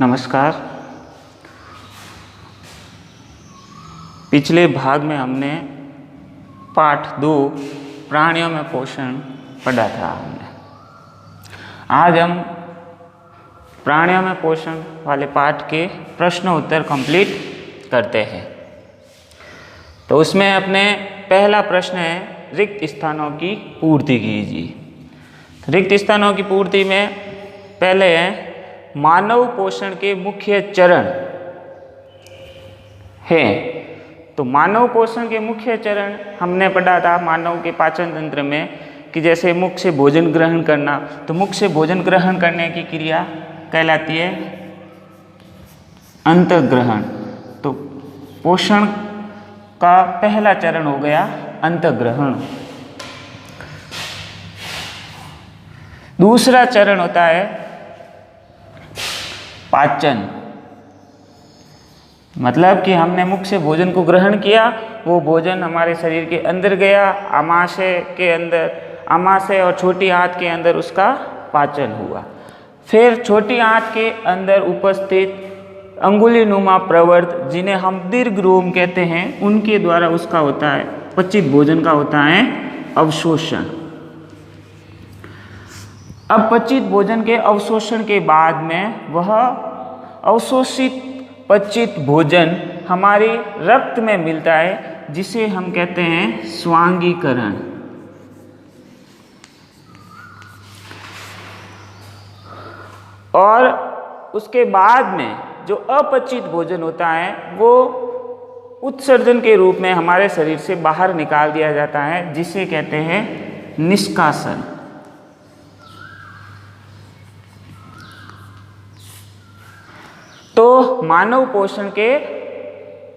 नमस्कार। पिछले भाग में हमने पाठ 2 प्राणियों में पोषण पढ़ा था। आज हम प्राणियों में पोषण वाले पाठ के प्रश्न उत्तर कंप्लीट करते हैं। तो उसमें अपने पहला प्रश्न है, रिक्त स्थानों की पूर्ति कीजिए। रिक्त स्थानों की पूर्ति में पहले है मानव पोषण के मुख्य चरण हैं। तो मानव पोषण के मुख्य चरण हमने पढ़ा था मानव के पाचन तंत्र में कि जैसे मुख से भोजन ग्रहण करना, तो मुख से भोजन ग्रहण करने की क्रिया कहलाती है अंतःग्रहण। तो पोषण का पहला चरण हो गया अंतःग्रहण। दूसरा चरण होता है पाचन, मतलब कि हमने मुख से भोजन को ग्रहण किया, वो भोजन हमारे शरीर के अंदर गया, आमाशय के अंदर, आमाशय और छोटी आंत के अंदर उसका पाचन हुआ। फिर छोटी आंत के अंदर उपस्थित अंगुलीनुमा प्रवर्त, जिन्हें हम दीर्घरोम कहते हैं, उनके द्वारा उसका होता है पचित भोजन का होता है अवशोषण। अब पचित भोजन के अवशोषण के बाद में वह अवशोषित पचित भोजन हमारे रक्त में मिलता है, जिसे हम कहते हैं स्वांगीकरण। और उसके बाद में जो अपचित भोजन होता है वो उत्सर्जन के रूप में हमारे शरीर से बाहर निकाल दिया जाता है, जिसे कहते हैं निष्कासन। तो मानव पोषण के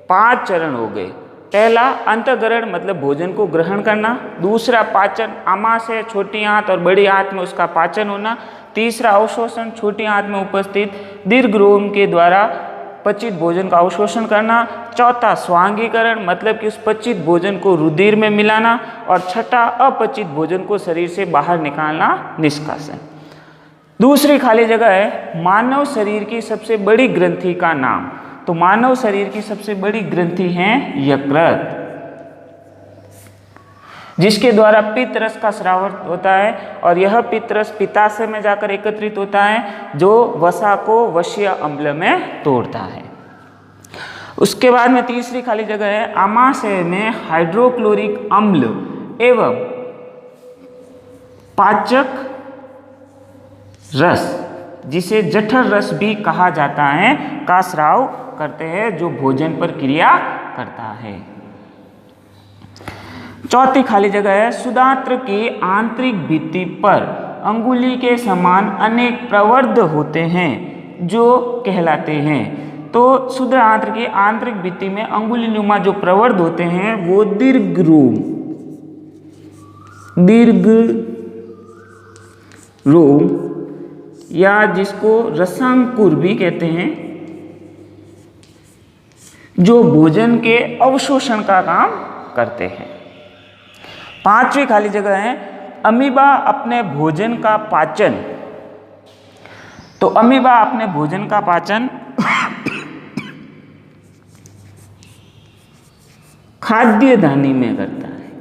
5 चरण हो गए। पहला अंतःग्रहण, मतलब भोजन को ग्रहण करना। दूसरा पाचन, आमाशय, छोटी आंत और बड़ी आंत में उसका पाचन होना। तीसरा अवशोषण, छोटी आंत में उपस्थित दीर्घरोम के द्वारा पचित भोजन का अवशोषण करना। चौथा स्वांगीकरण, मतलब कि उस पचित भोजन को रुधिर में मिलाना। और छठा अपचित भोजन को शरीर से बाहर निकालना, निष्कासन। दूसरी खाली जगह है मानव शरीर की सबसे बड़ी ग्रंथि का नाम। तो मानव शरीर की सबसे बड़ी ग्रंथि है यकृत, जिसके द्वारा पित्त रस का स्राव होता है और यह पित्त रस पित्ताशय में जाकर एकत्रित होता है, जो वसा को वशीय अम्ल में तोड़ता है। उसके बाद में तीसरी खाली जगह है आमाशय में हाइड्रोक्लोरिक अम्ल एवं पाचक रस, जिसे जठर रस भी कहा जाता है, का स्राव करते हैं, जो भोजन पर क्रिया करता है। चौथी खाली जगह है सुदांत्र की आंतरिक भित्ति पर अंगुली के समान अनेक प्रवर्ध होते हैं, जो कहलाते हैं। तो शुद्रांत्र की आंतरिक भित्ति में अंगुलीनुमा जो प्रवर्ध होते हैं वो दीर्घरोम या जिसको रसांकुर भी कहते हैं, जो भोजन के अवशोषण का काम करते हैं। पांचवी खाली जगह है अमीबा अपने भोजन का पाचन। तो अमीबा अपने भोजन का पाचन खाद्य धानी में करता है।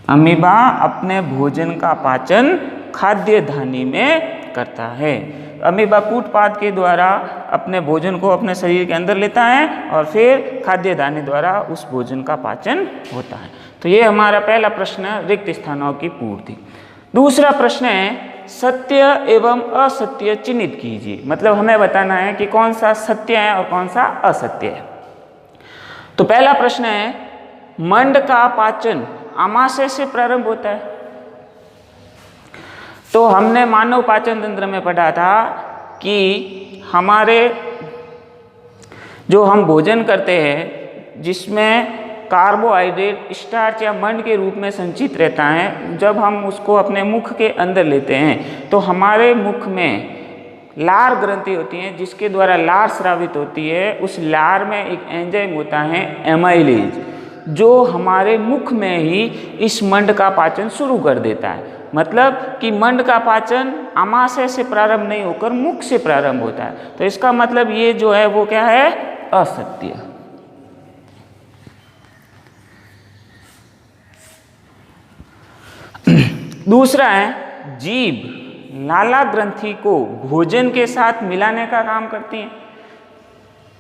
अमीबा अपने भोजन का पाचन खाद्य धानी में करता है। अमीबा कूटपाद के द्वारा अपने भोजन को अपने शरीर के अंदर लेता है और फिर खाद्य धानी द्वारा उस भोजन का पाचन होता है। तो ये हमारा पहला प्रश्न है, रिक्त स्थानों की पूर्ति। दूसरा प्रश्न है सत्य एवं असत्य चिन्हित कीजिए। मतलब हमें बताना है कि कौन सा सत्य है और कौन सा असत्य है। तो पहला प्रश्न है मंड का पाचन आमाशय से प्रारंभ होता है। तो हमने मानव पाचन तंत्र में पढ़ा था कि हमारे जो हम भोजन करते हैं, जिसमें कार्बोहाइड्रेट स्टार्च या मंड के रूप में संचित रहता है, जब हम उसको अपने मुख के अंदर लेते हैं तो हमारे मुख में लार ग्रंथि होती है, जिसके द्वारा लार स्रावित होती है। उस लार में एक एंजाइम होता है एमाइलेज, जो हमारे मुख में ही इस मंड का पाचन शुरू कर देता है। मतलब कि मंड का पाचन आमाशय से प्रारंभ नहीं होकर मुख से प्रारंभ होता है। तो इसका मतलब ये जो है वो क्या है, असत्य। दूसरा है जीभ लाला ग्रंथि को भोजन के साथ मिलाने का काम करती है।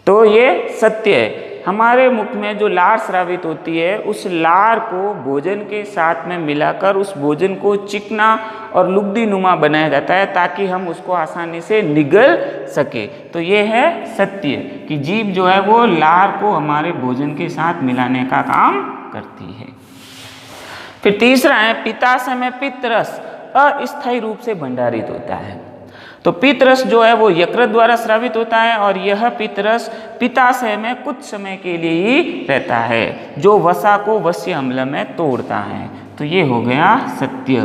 तो ये सत्य है। हमारे मुख में जो लार स्रावित होती है उस लार को भोजन के साथ में मिलाकर उस भोजन को चिकना और लुगदी नुमा बनाया जाता है ताकि हम उसको आसानी से निगल सके। तो ये है सत्य कि जीभ जो है वो लार को हमारे भोजन के साथ मिलाने का काम करती है। फिर तीसरा है पित्ताशय में पित्त रस अस्थायी रूप से भंडारित होता है। तो पित्त रस जो है वो यकृत द्वारा स्रावित होता है और यह पित्त रस पित्ताशय में कुछ समय के लिए ही रहता है जो वसा को वस्य अम्ल में तोड़ता है। तो ये हो गया सत्य।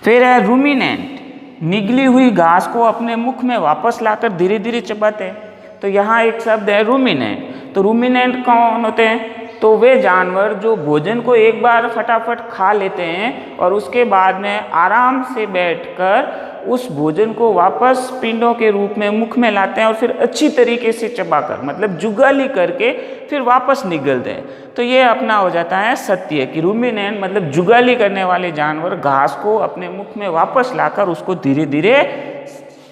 फिर है रूमिनेंट निगली हुई घास को अपने मुख में वापस लाकर धीरे धीरे चबाते हैं। तो यहाँ एक शब्द है रूमिनेंट। तो रूमिनेंट कौन होते हैं, तो वे जानवर जो भोजन को एक बार फटाफट खा लेते हैं और उसके बाद में आराम से बैठकर उस भोजन को वापस पिंडों के रूप में मुख में लाते हैं और फिर अच्छी तरीके से चबाकर मतलब जुगाली करके फिर वापस निगलते हैं। तो ये अपना हो जाता है सत्य कि रूमिनेंट मतलब जुगाली करने वाले जानवर घास को अपने मुख में वापस लाकर उसको धीरे धीरे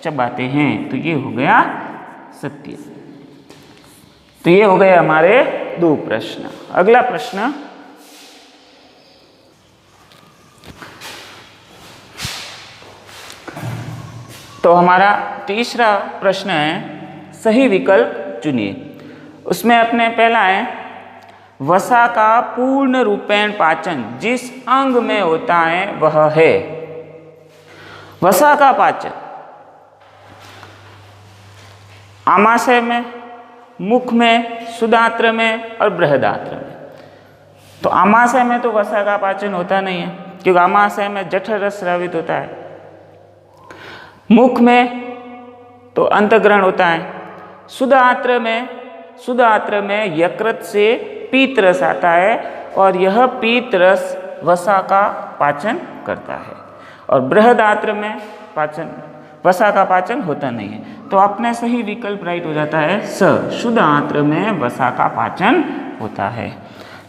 चबाते हैं। तो ये हो गया सत्य। तो ये हो गए हमारे 2 प्रश्न। अगला प्रश्न, तो हमारा तीसरा प्रश्न है सही विकल्प चुनिए। उसमें अपने पहला है वसा का पूर्ण रूपेण पाचन जिस अंग में होता है वह है। वसा का पाचन आमाशय में, मुख में, सुदात्र में और बृहदात्र में। तो आमाशय में तो वसा का पाचन होता नहीं है क्योंकि आमाशय में जठर रस स्रावित होता है। मुख में तो अंतग्रहण होता है। सुदात्र में यकृत से पीत रस आता है और यह पीत रस वसा का पाचन करता है। और बृहदात्र में वसा का पाचन होता नहीं है। तो अपने सही विकल्प राइट हो जाता है स, शुद्धात्र में वसा का पाचन होता है।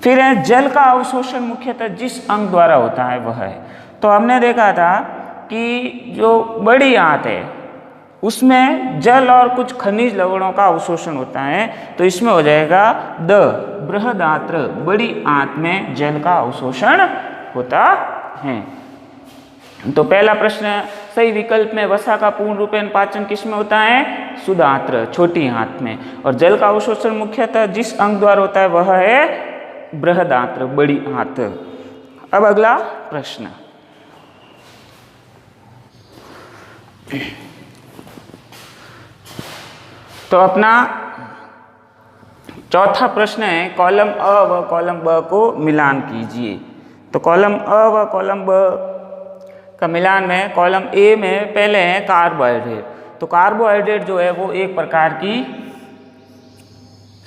फिर है जल का अवशोषण मुख्यतः जिस अंग द्वारा होता है वह है। तो हमने देखा था कि जो बड़ी आंत है उसमें जल और कुछ खनिज लवणों का अवशोषण होता है। तो इसमें हो जाएगा द, बृहदात्र बड़ी आंत में जल का अवशोषण होता है। तो पहला प्रश्न सही विकल्प में वसा का पूर्ण रूपेण पाचन किस में होता है, सुदात्र छोटी आंत में। और जल का अवशोषण मुख्यतः जिस अंग द्वारा होता है वह है बृहदात्र बड़ी आंत। अब अगला प्रश्न, तो अपना चौथा प्रश्न है कॉलम अ व कॉलम ब को मिलान कीजिए। तो कॉलम अ व कॉलम ब का मिलान में कॉलम ए में पहले है कार्बोहाइड्रेट। तो कार्बोहाइड्रेट जो है वो एक प्रकार की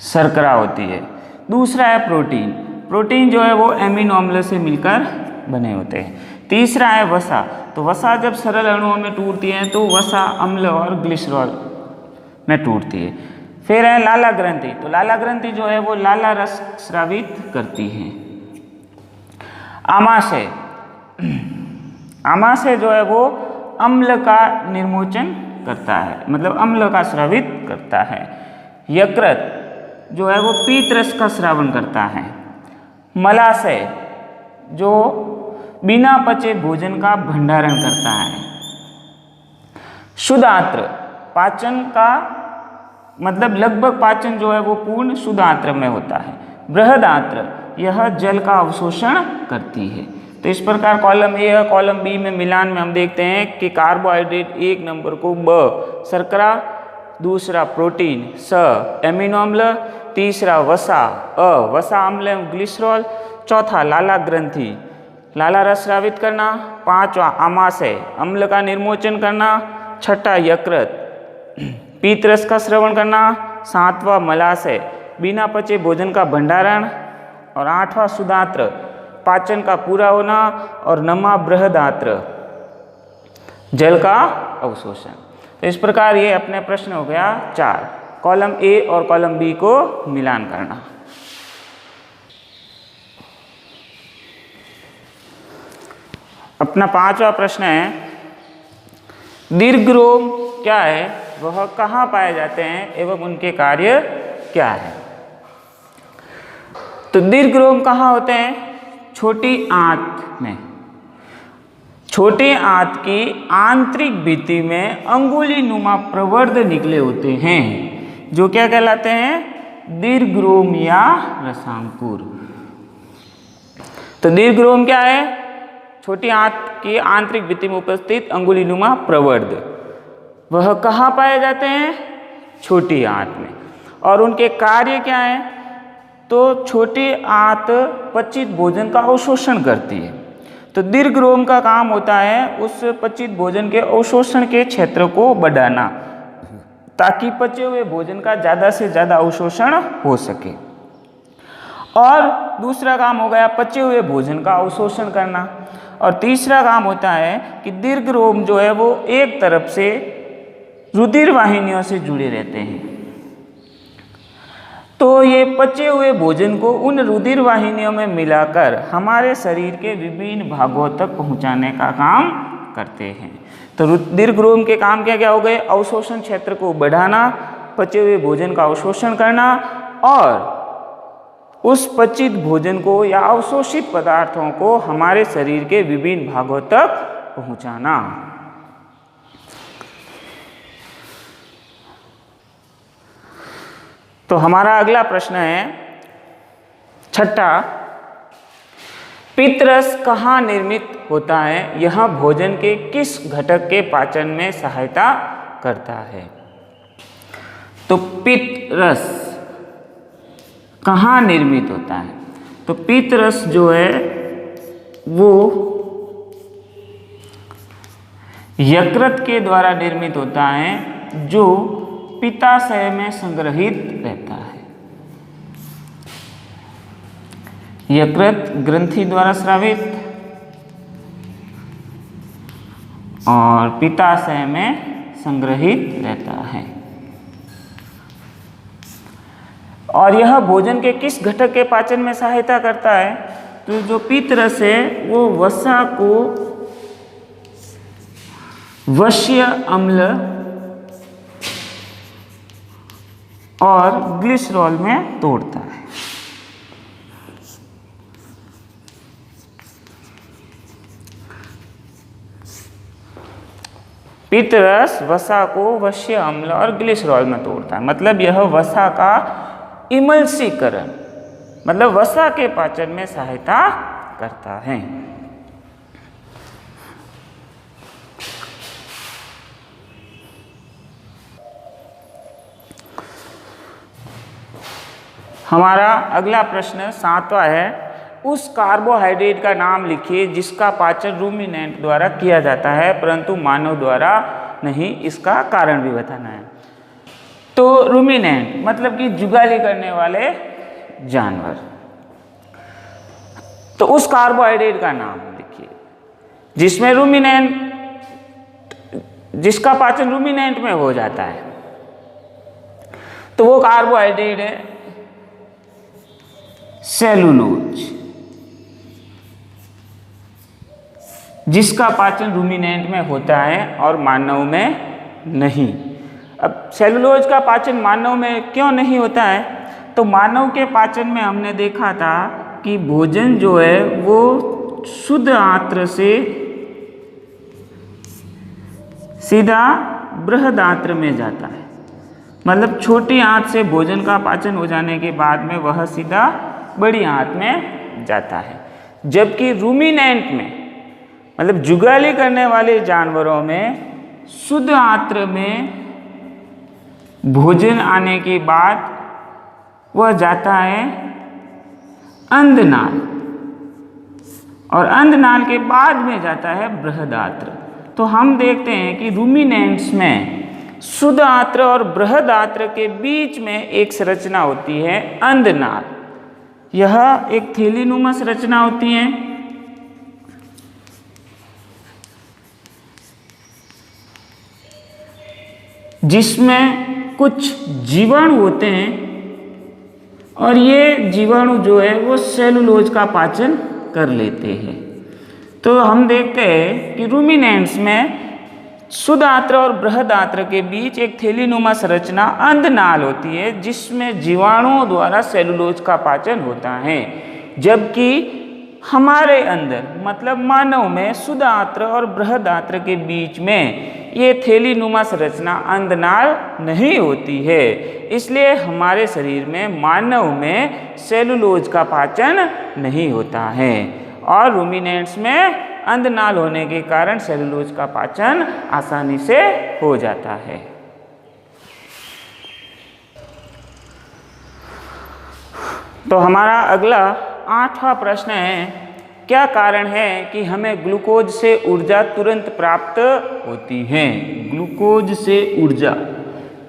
शर्करा होती है। दूसरा है प्रोटीन। प्रोटीन जो है वो एमिनो अम्ल से मिलकर बने होते हैं। तीसरा है वसा। तो वसा जब सरल अणुओं में टूटती है तो वसा अम्ल और ग्लिसरॉल में टूटती है। फिर है लाला ग्रंथि। तो लाला ग्रंथि जो है वो लाला रस स्रावित करती है। आमाशय, आमाशय जो है वो अम्ल का निर्मोचन करता है, मतलब अम्ल का स्रावित करता है। यकृत जो है वो पीत रस का स्रावन करता है। मलाशय जो बिना पचे भोजन का भंडारण करता है। शुद्धात्र पाचन का मतलब लगभग पाचन जो है वो पूर्ण शुद्धात्र में होता है। बृहदात्र यह जल का अवशोषण करती है। तो इस प्रकार कॉलम ए और कॉलम बी में मिलान में हम देखते हैं कि कार्बोहाइड्रेट एक नंबर को ब शर्करा, दूसरा प्रोटीन स एमिनो अम्ल, तीसरा वसा अ वसा अम्ल एवं ग्लिसरॉल, चौथा लाला ग्रंथि लाला रस स्रावित करना, पांचवा आमाशय अम्ल का निर्मोचन करना, छठा यकृत पीत रस का श्रवण करना, सातवां मलाशय बिना पचे भोजन का भंडारण और आठवां शुद्धात्र पाचन का पूरा होना, और नमा बृहदात्र जल का अवशोषण। तो इस प्रकार ये अपने प्रश्न हो गया 4। कॉलम ए और कॉलम बी को मिलान करना। अपना 5वां प्रश्न है, दीर्घरोम क्या है, वह कहाँ पाए जाते हैं एवं उनके कार्य क्या है। तो दीर्घरोम कहाँ होते हैं? छोटी आंत में। छोटे आंत की आंतरिक भित्ति में अंगुली नुमा प्रवर्ध निकले होते हैं, जो क्या कहलाते हैं? दीर्घरोम या रसांकुर। तो दीर्घरोम क्या है? छोटी आंत की आंतरिक भित्ति में उपस्थित अंगुली नुमा प्रवर्ध। वह कहाँ पाए जाते हैं? छोटी आंत में। और उनके कार्य क्या है? तो छोटी आंत पचित भोजन का अवशोषण करती है। तो दीर्घरोम का काम होता है उस पचित भोजन के अवशोषण के क्षेत्र को बढ़ाना, ताकि पचे हुए भोजन का ज़्यादा से ज़्यादा अवशोषण हो सके। और दूसरा काम हो गया पचे हुए भोजन का अवशोषण करना। और तीसरा काम होता है कि दीर्घरोम जो है वो एक तरफ से रुधिर वाहिनियों से जुड़े रहते हैं। तो ये पचे हुए भोजन को उन रुधिर वाहिनियों में मिलाकर हमारे शरीर के विभिन्न भागों तक पहुंचाने का काम करते हैं। तो दीर्घरोम के काम क्या क्या हो गए? अवशोषण क्षेत्र को बढ़ाना, पचे हुए भोजन का अवशोषण करना, और उस पचित भोजन को या अवशोषित पदार्थों को हमारे शरीर के विभिन्न भागों तक पहुंचाना। तो हमारा अगला प्रश्न है 6, पित्तरस कहाँ निर्मित होता है? यह भोजन के किस घटक के पाचन में सहायता करता है? तो पित्तरस कहाँ निर्मित होता है? तो पित्तरस जो है वो यकृत के द्वारा निर्मित होता है, जो पित्ताशय में संग्रहित रहता है। यकृत ग्रंथि द्वारा स्रावित और पित्ताशय में संग्रहित रहता है। और यह भोजन के किस घटक के पाचन में सहायता करता है? तो जो पित्तरस है वो वसा को वश्य अम्ल और ग्लिसरॉल में तोड़ता है। पित्तरस वसा को वश्य अम्ल और ग्लिसरॉल में तोड़ता है। मतलब यह वसा का इमल्सीकरण, मतलब वसा के पाचन में सहायता करता है। हमारा अगला प्रश्न 7वां है, उस कार्बोहाइड्रेट का नाम लिखिए जिसका पाचन रूमिनेंट द्वारा किया जाता है परंतु मानव द्वारा नहीं। इसका कारण भी बताना है। तो रूमिनेंट मतलब कि जुगाली करने वाले जानवर। तो उस कार्बोहाइड्रेट का नाम लिखिए जिसमें जिसका पाचन रूमिनेंट में हो जाता है। तो वो कार्बोहाइड्रेट है सेलुलोज, जिसका पाचन रूमिनेंट में होता है और मानव में नहीं। अब सेलुलोज का पाचन मानव में क्यों नहीं होता है? तो मानव के पाचन में हमने देखा था कि भोजन जो है वो शुद्ध आंत्र से सीधा बृहदात्र में जाता है। मतलब छोटी आंत से भोजन का पाचन हो जाने के बाद में वह सीधा बड़ी आंत में जाता है। जबकि रूमिनेंट में मतलब जुगाली करने वाले जानवरों में शुद्ध आंत्र में भोजन आने के बाद वह जाता है अंधनाल, और अंधनाल के बाद में जाता है बृहदात्र। तो हम देखते हैं कि रूमिनेंट्स में शुद्ध आंत्र और बृहदात्र के बीच में एक संरचना होती है अंधनाल, यह एक थैलीनुमा संरचना होती है जिसमें कुछ जीवाणु होते हैं और ये जीवाणु जो है वो सेलुलोज का पाचन कर लेते हैं। तो हम देखते हैं कि रूमिनेंट्स में शुद्ध आंत्र और बृहद आंत्र के बीच एक थैलीनुमा संरचना अंधनाल होती है जिसमें जीवाणुओं द्वारा सेलुलोज का पाचन होता है, जबकि हमारे अंदर मतलब मानव में शुद्ध आंत्र और बृहद आंत्र के बीच में ये थैलीनुमा संरचना अंधनाल नहीं होती है। इसलिए हमारे शरीर में मानव में सेलुलोज का पाचन नहीं होता है और रूमिनेंट्स में अंधनाल होने के कारण सेलुलोज का पाचन आसानी से हो जाता है। तो हमारा अगला 8वां प्रश्न है, क्या कारण है कि हमें ग्लूकोज से ऊर्जा तुरंत प्राप्त होती है? ग्लूकोज से ऊर्जा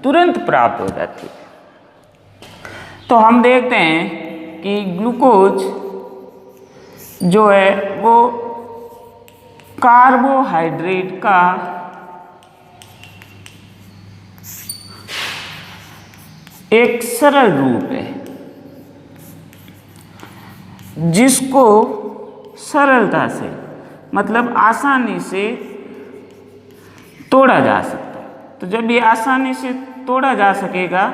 तुरंत प्राप्त हो जाती है। तो हम देखते हैं कि ग्लूकोज जो है वो कार्बोहाइड्रेट का एक सरल रूप है जिसको सरलता से मतलब आसानी से तोड़ा जा सकता है। तो जब ये आसानी से तोड़ा जा सकेगा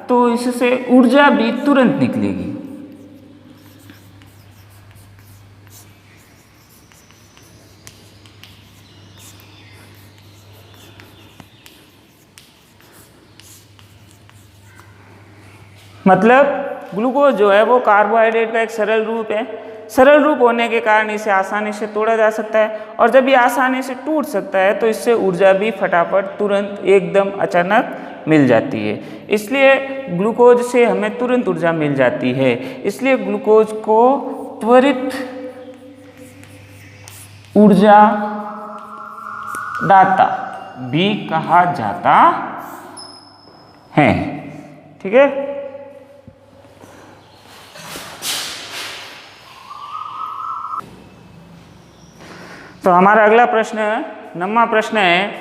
तो इससे ऊर्जा भी तुरंत निकलेगी। मतलब ग्लूकोज जो है वो कार्बोहाइड्रेट का एक सरल रूप है। सरल रूप होने के कारण इसे आसानी से तोड़ा जा सकता है और जब ये आसानी से टूट सकता है तो इससे ऊर्जा भी फटाफट तुरंत एकदम अचानक मिल जाती है। इसलिए ग्लूकोज से हमें तुरंत ऊर्जा मिल जाती है। इसलिए ग्लूकोज को त्वरित ऊर्जा दाता भी कहा जाता है। ठीक है। तो हमारा अगला प्रश्न 9वां प्रश्न है,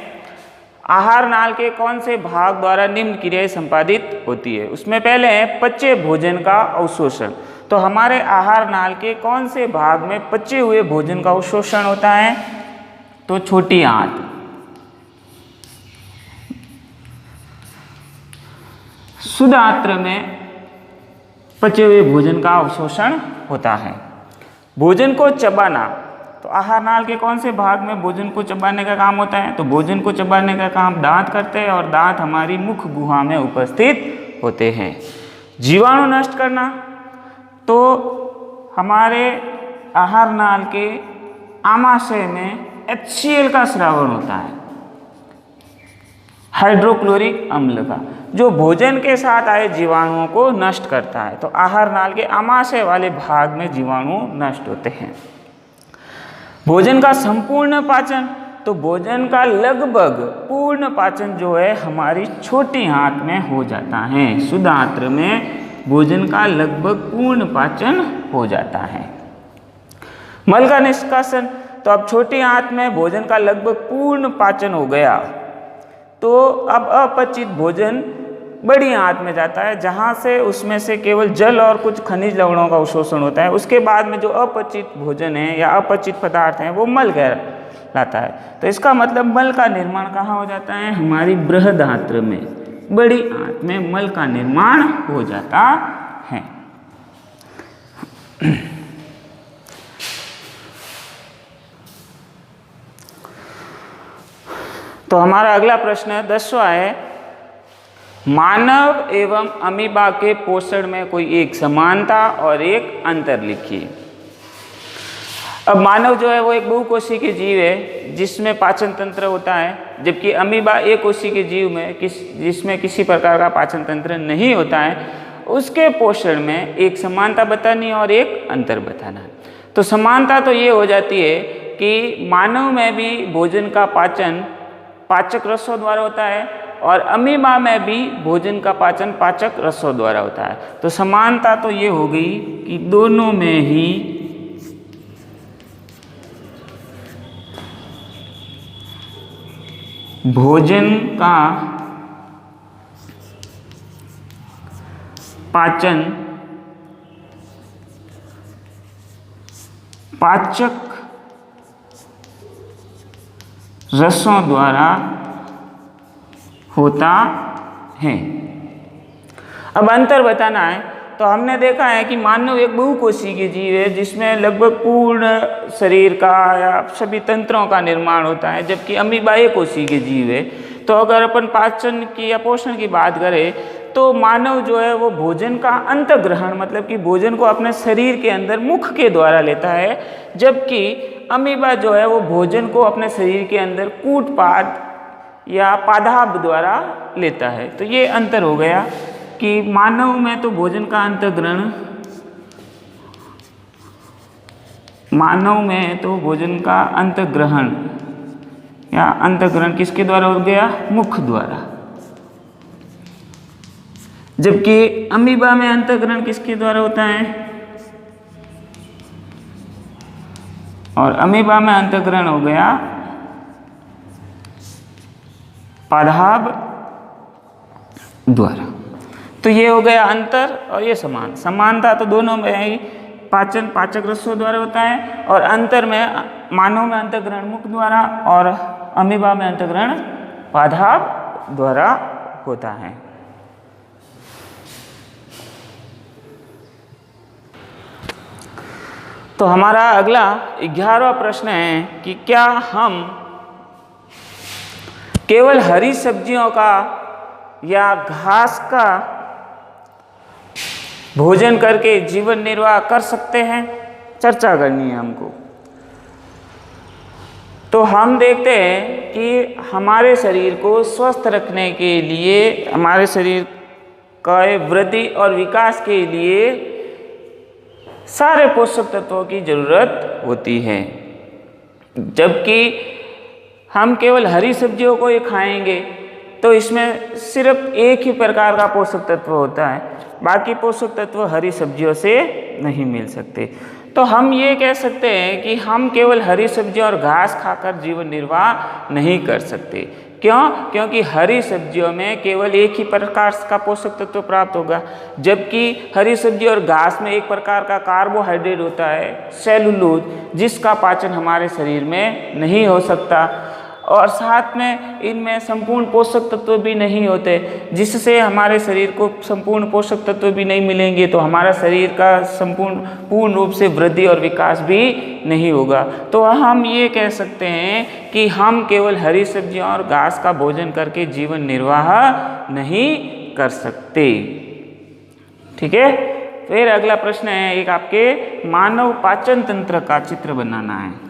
आहार नाल के कौन से भाग द्वारा निम्न क्रियाएं संपादित होती है? उसमें पहले है पचे भोजन का अवशोषण। तो हमारे आहार नाल के कौन से भाग में पचे हुए भोजन का अवशोषण होता है? तो छोटी आंत। शुद्ध आंत्र में पचे हुए भोजन का अवशोषण होता है। भोजन को चबाना, तो आहार नाल के कौन से भाग में भोजन को चबाने का काम होता है? तो भोजन को चबाने का काम दांत करते हैं और दांत हमारी मुख गुहा में उपस्थित होते हैं। जीवाणु नष्ट करना, तो हमारे आहार नाल के आमाशय में HCl का स्रावन होता है, हाइड्रोक्लोरिक अम्ल का, जो भोजन के साथ आए जीवाणुओं को नष्ट करता है। तो आहार नाल के आमाशय वाले भाग में जीवाणु नष्ट होते हैं। भोजन का संपूर्ण पाचन, तो भोजन का लगभग पूर्ण पाचन जो है हमारी छोटी आंत में हो जाता है। शुद्ध आंत्र में भोजन का लगभग पूर्ण पाचन हो जाता है। मल का निष्कासन, तो अब छोटी आंत में भोजन का लगभग पूर्ण पाचन हो गया तो अब अपचित भोजन बड़ी आंत में जाता है जहाँ से उसमें से केवल जल और कुछ खनिज लवणों का अवशोषण होता है। उसके बाद में जो अपचित भोजन है या अपचित पदार्थ हैं वो मल कहलाता है। तो इसका मतलब मल का निर्माण कहाँ हो जाता है? हमारी बृहद आंत्र में, बड़ी आंत में मल का निर्माण हो जाता है। तो हमारा अगला प्रश्न 10वां है, मानव एवं अमीबा के पोषण में कोई एक समानता और एक अंतर लिखिए। अब मानव जो है वो एक बहुकोशिकीय जीव है जिसमें पाचन तंत्र होता है, जबकि अमीबा एक कोशिकीय जीव में जिसमें किसी प्रकार का पाचन तंत्र नहीं होता है। उसके पोषण में एक समानता बतानी और एक अंतर बताना। तो समानता तो ये हो जाती है कि मानव में भी भोजन का पाचन पाचक रसों द्वारा होता है और अमीबा में भी भोजन का पाचन पाचक रसों द्वारा होता है। तो समानता तो ये हो गई कि दोनों में ही भोजन का पाचन पाचक रसों द्वारा होता है। अब अंतर बताना है तो हमने देखा है कि मानव एक बहुकोशिकीय जीव है जिसमें लगभग पूर्ण शरीर का या सभी तंत्रों का निर्माण होता है, जबकि अमीबा एक कोशिकीय जीव है। तो अगर अपन पाचन की या पोषण की बात करें तो मानव जो है वो भोजन का अंतग्रहण मतलब कि भोजन को अपने शरीर के अंदर मुख के द्वारा लेता है, जबकि अमीबा जो है वो भोजन को अपने शरीर के अंदर कूटपाद या पादाभ द्वारा लेता है। तो ये अंतर हो गया कि मानव में तो भोजन का अंतग्रहण या अंतग्रहण किसके द्वारा हो गया? मुख द्वारा, जबकि अमीबा में अंतग्रहण किसके द्वारा होता है? और अमीबा में अंतग्रहण हो गया पादाभ द्वारा। तो ये हो गया अंतर और ये समानता तो दोनों में ही पाचन पाचक रसों द्वारा होता है, और अंतर में मानव में अंतग्रहण मुख द्वारा और अमीबा में अंतग्रहण पादाभ द्वारा होता है। तो हमारा अगला 11वां प्रश्न है कि क्या हम केवल हरी सब्जियों का या घास का भोजन करके जीवन निर्वाह कर सकते हैं? चर्चा करनी है हमको। तो हम देखते हैं कि हमारे शरीर को स्वस्थ रखने के लिए, हमारे शरीर का वृद्धि और विकास के लिए सारे पोषक तत्वों की जरूरत होती है, जबकि हम केवल हरी सब्जियों को ही खाएंगे तो इसमें सिर्फ एक ही प्रकार का पोषक तत्व होता है, बाकी पोषक तत्व हरी सब्जियों से नहीं मिल सकते। तो हम ये कह सकते हैं कि हम केवल हरी सब्जियां और घास खाकर जीवन निर्वाह नहीं कर सकते। क्यों? क्योंकि हरी सब्जियों में केवल एक ही प्रकार का पोषक तत्व प्राप्त होगा, जबकि हरी सब्जी और घास में एक प्रकार का कार्बोहाइड्रेट होता है सेलुलोज, जिसका पाचन हमारे शरीर में नहीं हो सकता, और साथ में इनमें संपूर्ण पोषक तत्व भी नहीं होते, जिससे हमारे शरीर को संपूर्ण पोषक तत्व भी नहीं मिलेंगे तो हमारा शरीर का पूर्ण रूप से वृद्धि और विकास भी नहीं होगा। तो हम ये कह सकते हैं कि हम केवल हरी सब्जियां और घास का भोजन करके जीवन निर्वाह नहीं कर सकते। ठीक है, फिर अगला प्रश्न है एक आपके मानव पाचन तंत्र का चित्र बनाना है।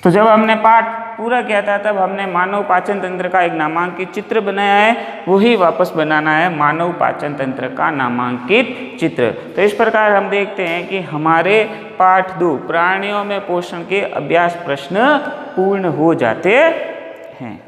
तो जब हमने पाठ पूरा किया था तब हमने मानव पाचन तंत्र का एक नामांकित चित्र बनाया है, वही वापस बनाना है मानव पाचन तंत्र का नामांकित चित्र। तो इस प्रकार हम देखते हैं कि हमारे पाठ 2 प्राणियों में पोषण के अभ्यास प्रश्न पूर्ण हो जाते हैं।